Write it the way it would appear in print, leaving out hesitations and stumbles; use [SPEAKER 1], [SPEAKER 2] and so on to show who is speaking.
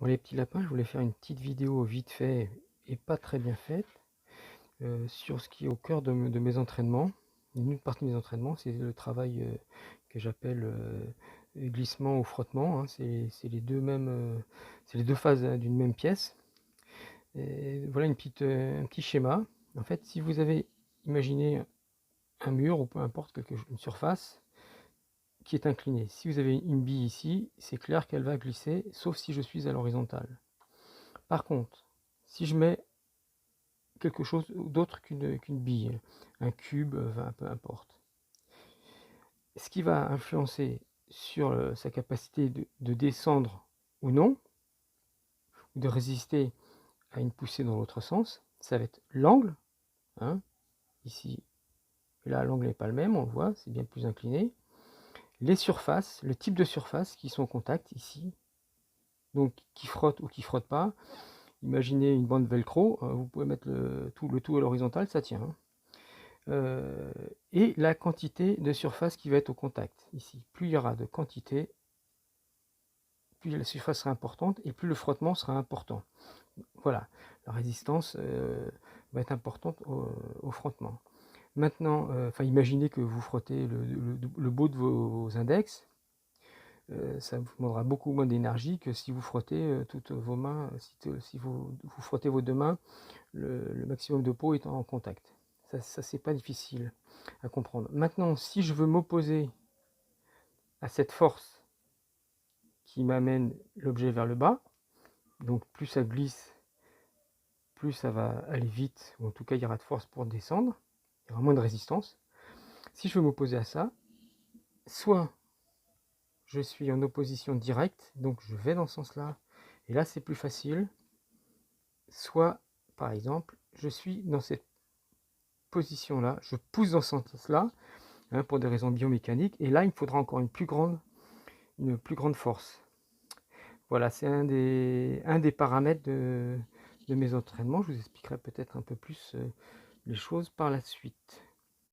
[SPEAKER 1] Bon, les petits lapins, je voulais faire une petite vidéo vite fait et pas très bien faite sur ce qui est au cœur de mes entraînements. Une partie de mes entraînements, c'est le travail que j'appelle glissement ou frottement, hein. C'est les deux mêmes, c'est les deux phases, hein, d'une même pièce. Et voilà un petit schéma. En fait, si vous avez imaginé un mur ou peu importe une surface qui est inclinée, si vous avez une bille ici, c'est clair qu'elle va glisser, sauf si je suis à l'horizontale. Par contre, si je mets quelque chose d'autre qu'une bille, un cube, enfin, peu importe. Ce qui va influencer sur sa capacité de descendre ou non, ou de résister à une poussée dans l'autre sens, ça va être l'angle, hein, ici, là l'angle n'est pas le même, on le voit, c'est bien plus incliné. Les surfaces, le type de surface qui sont en contact ici, donc qui frottent ou qui frottent pas. Imaginez une bande velcro, vous pouvez mettre le tout à l'horizontale, ça tient, hein. Et la quantité de surface qui va être au contact ici. Plus il y aura de quantité, plus la surface sera importante et plus le frottement sera important. Voilà, la résistance va être importante au frottement. Maintenant, imaginez que vous frottez le bout de vos index, ça vous demandera beaucoup moins d'énergie que si vous frottez toutes vos mains, si vous frottez vos deux mains, le maximum de peau étant en contact. Ça c'est pas difficile à comprendre. Maintenant, si je veux m'opposer à cette force qui m'amène l'objet vers le bas, donc plus ça glisse, plus ça va aller vite, ou en tout cas il y aura de force pour descendre, il y aura moins de résistance. Si je veux m'opposer à ça, soit je suis en opposition directe, donc je vais dans ce sens-là, et là c'est plus facile, soit par exemple je suis dans cette position-là, je pousse dans ce sens-là, hein, pour des raisons biomécaniques, et là il me faudra encore une plus grande force. Voilà, c'est un des paramètres de mes entraînements. Je vous expliquerai peut-être un peu plus les choses par la suite.